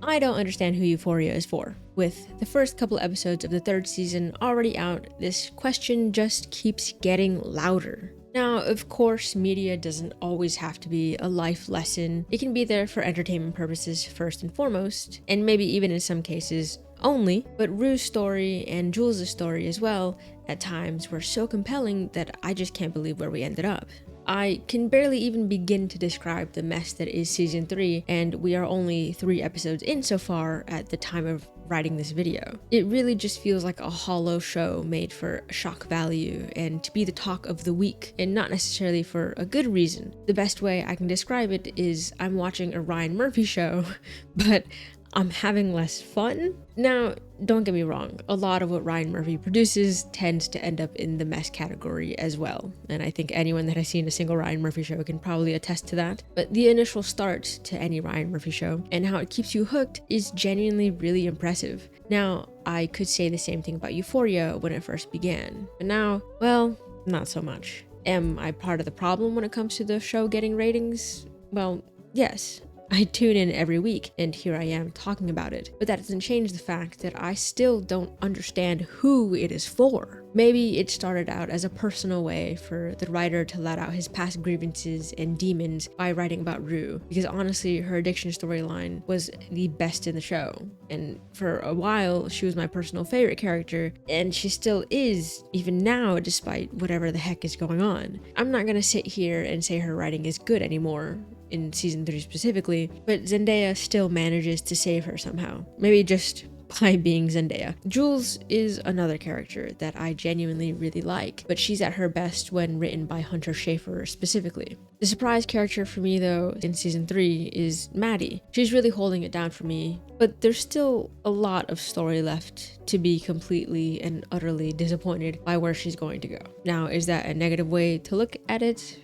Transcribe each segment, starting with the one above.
I don't understand who Euphoria is for. With the first couple episodes of the third season already out, this question just keeps getting louder. Now, of course, media doesn't always have to be a life lesson. It can be there for entertainment purposes first and foremost, and maybe even in some cases only, but Rue's story and Jules' story as well at times were so compelling that I just can't believe where we ended up. I can barely even begin to describe the mess that is season 3, and we are only 3 episodes in so far at the time of writing this video. It really just feels like a hollow show made for shock value and to be the talk of the week, and not necessarily for a good reason. The best way I can describe it is I'm watching a Ryan Murphy show, but I'm having less fun. Now, don't get me wrong, a lot of what Ryan Murphy produces tends to end up in the mess category as well, and I think anyone that has seen a single Ryan Murphy show can probably attest to that. But the initial start to any Ryan Murphy show and how it keeps you hooked is genuinely really impressive. Now, I could say the same thing about Euphoria when it first began, but now, well, not so much. Am I part of the problem when it comes to the show getting ratings? Well, yes. I tune in every week, and here I am talking about it, but that doesn't change the fact that I still don't understand who it is for. Maybe it started out as a personal way for the writer to let out his past grievances and demons by writing about Rue, because honestly, her addiction storyline was the best in the show, and for a while, she was my personal favorite character, and she still is, even now, despite whatever the heck is going on. I'm not gonna sit here and say her writing is good anymore, in season 3 specifically, but Zendaya still manages to save her somehow. Maybe just by being Zendaya. Jules is another character that I genuinely really like, but she's at her best when written by Hunter Schafer specifically. The surprise character for me though in season 3 is Maddie. She's really holding it down for me, but there's still a lot of story left to be completely and utterly disappointed by where she's going to go. Now, is that a negative way to look at it?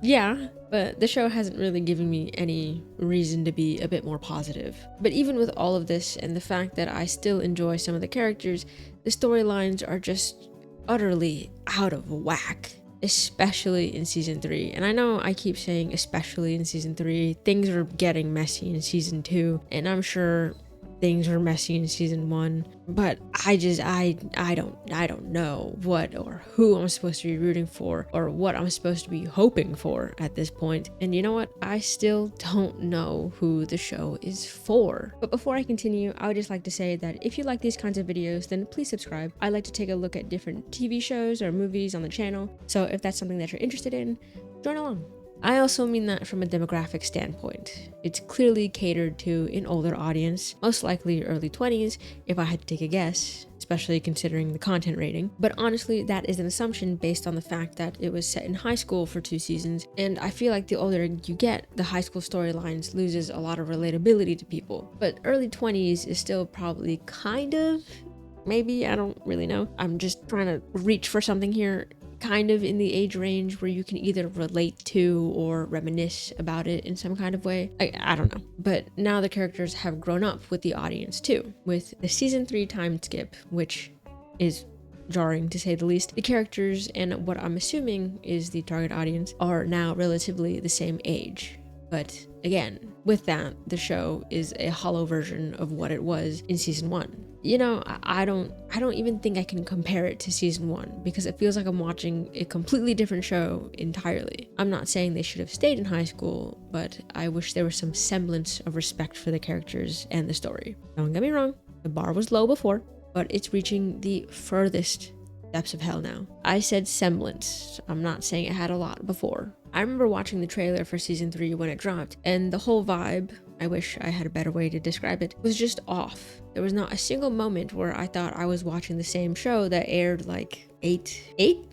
Yeah, but the show hasn't really given me any reason to be a bit more positive. But even with all of this and the fact that I still enjoy some of the characters, the storylines are just utterly out of whack, especially in season 3. And I know I keep saying especially in season 3, things are getting messy in season 2, and I'm sure things were messy in season 1, but I don't know what or who I'm supposed to be rooting for or what I'm supposed to be hoping for at this point. And you know what? I still don't know who the show is for. But before I continue, I would just like to say that if you like these kinds of videos, then please subscribe. I like to take a look at different TV shows or movies on the channel, so if that's something that you're interested in, join along. I also mean that from a demographic standpoint. It's clearly catered to an older audience, most likely early 20s if I had to take a guess, especially considering the content rating. But honestly, that is an assumption based on the fact that it was set in high school for 2 seasons, and I feel like the older you get, the high school storylines loses a lot of relatability to people. But early 20s is still probably kind of, maybe, I don't really know. I'm just trying to reach for something here. Kind of in the age range where you can either relate to or reminisce about it in some kind of way. I don't know. But now the characters have grown up with the audience too. With the season 3 time skip, which is jarring to say the least, the characters and what I'm assuming is the target audience are now relatively the same age. But again, with that, the show is a hollow version of what it was in season 1. You know, I don't even think I can compare it to season 1 because it feels like I'm watching a completely different show entirely. I'm not saying they should have stayed in high school, but I wish there was some semblance of respect for the characters and the story. Don't get me wrong, the bar was low before, but it's reaching the furthest depths of hell now. I said semblance. I'm not saying it had a lot before. I remember watching the trailer for season 3 when it dropped, and the whole vibe, I wish I had a better way to describe it, was just off. There was not a single moment where I thought I was watching the same show that aired like 8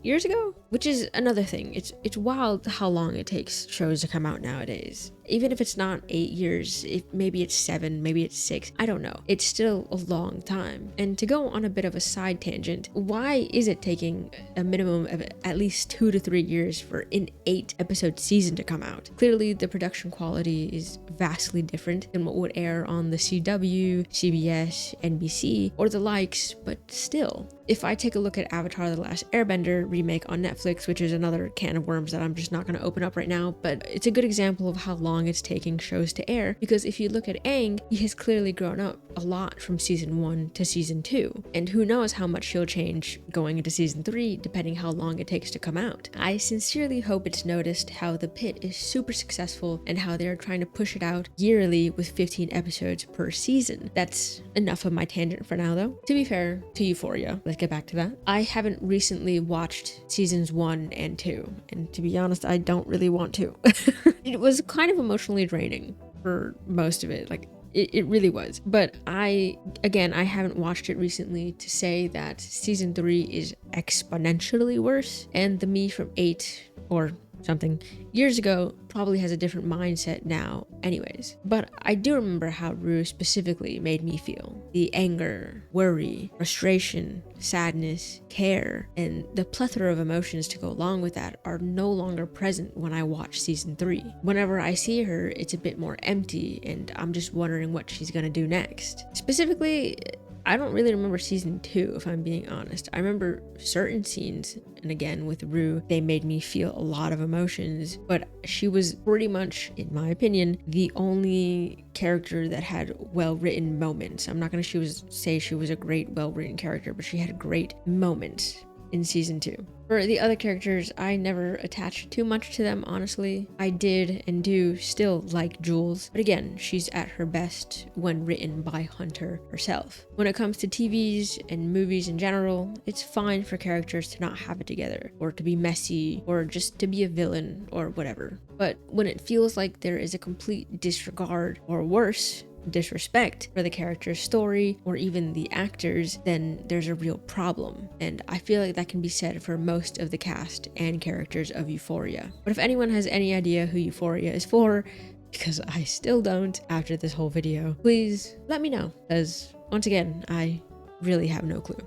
years ago, which is another thing. It's wild how long it takes shows to come out nowadays. Even if it's not 8 years, maybe it's 7, maybe it's 6, I don't know. It's still a long time. And to go on a bit of a side tangent, why is it taking a minimum of at least 2 to 3 years for an 8 episode season to come out? Clearly the production quality is vastly different than what would air on the CW, CBS, NBC, or the likes, but still. if I take a look at Avatar: The Last Airbender remake on Netflix, which is another can of worms that I'm just not going to open up right now, but it's a good example of how long it's taking shows to air, because if you look at Aang, he has clearly grown up a lot from season 1 to season 2, and who knows how much he'll change going into season 3 depending how long it takes to come out. I sincerely hope it's noticed how The Pit is super successful and how they're trying to push it out yearly with 15 episodes per season. That's enough of my tangent for now though. To be fair to Euphoria, let's get back to that. I haven't recently watched seasons 1 and 2, and to be honest, I don't really want to. It was kind of emotionally draining for most of it. Like, it really was. But I haven't watched it recently to say that season 3 is exponentially worse, and the me from 8 or something years ago probably has a different mindset now anyways. But I do remember how Rue specifically made me feel. The anger, worry, frustration, sadness, care, and the plethora of emotions to go along with that are no longer present when I watch season 3. Whenever I see her, it's a bit more empty, and I'm just wondering what she's gonna do next. Specifically, I don't really remember season 2, if I'm being honest. I remember certain scenes, and again with Rue, they made me feel a lot of emotions, but she was pretty much, in my opinion, the only character that had well-written moments. I'm not gonna say she was a great well-written character, but she had great moments in season 2. For the other characters, I never attached too much to them, honestly. I did and do still like Jules, but again, she's at her best when written by Hunter herself. When it comes to TVs and movies in general, it's fine for characters to not have it together, or to be messy, or just to be a villain, or whatever. But when it feels like there is a complete disregard, or worse, disrespect for the character's story or even the actors, then there's a real problem. And I feel like that can be said for most of the cast and characters of Euphoria. But if anyone has any idea who Euphoria is for, because I still don't after this whole video, please let me know, because once again, I really have no clue.